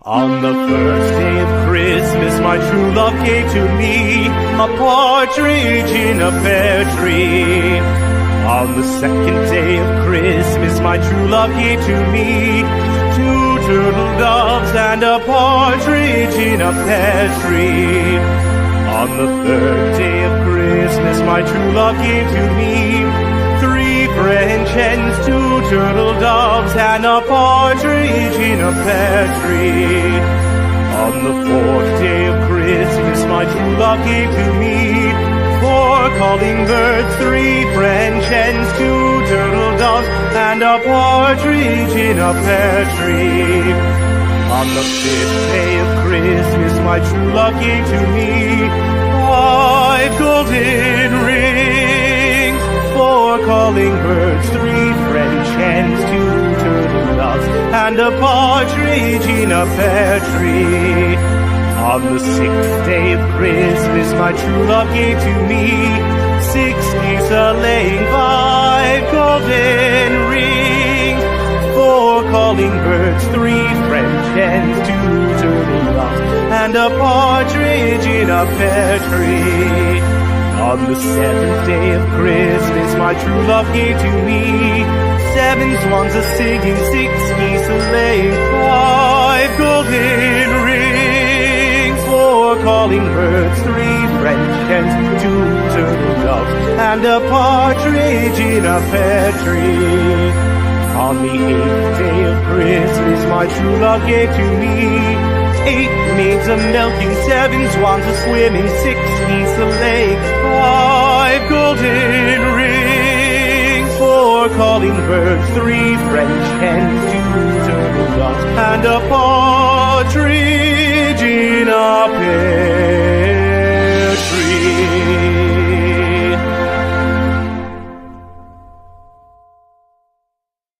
On the first day of Christmas, my true love gave to me a partridge in a pear tree. On the second day of Christmas, my true love gave to me two turtle doves and a partridge in a pear tree. On the third day of Christmas, my true love gave to me three French hens, two turtle doves, and a partridge in a pear tree. On the fourth day of Christmas, my true love gave to me four calling birds, three French hens, two turtle doves, and a partridge in a pear tree. On the fifth day of Christmas, my true love gave to me five golden rings, four calling birds, three French hens, two turtle doves, and a partridge in a pear tree. On the sixth day of Christmas, my true love gave to me six geese a-laying, five golden rings, four calling birds, three French hens, two turtle doves, and a partridge in a pear tree. On the seventh day of Christmas, my true love gave to me seven swans a-singing, six geese a-laying, five golden rings, four calling birds, three French hens, two turtle doves, and a partridge in a pear tree. On the eighth day of Christmas, my true love gave to me eight maids a-milking, seven swans a-swimming, six geese a-laying, five golden rings, four calling birds, three French hens, two turtle doves, and a partridge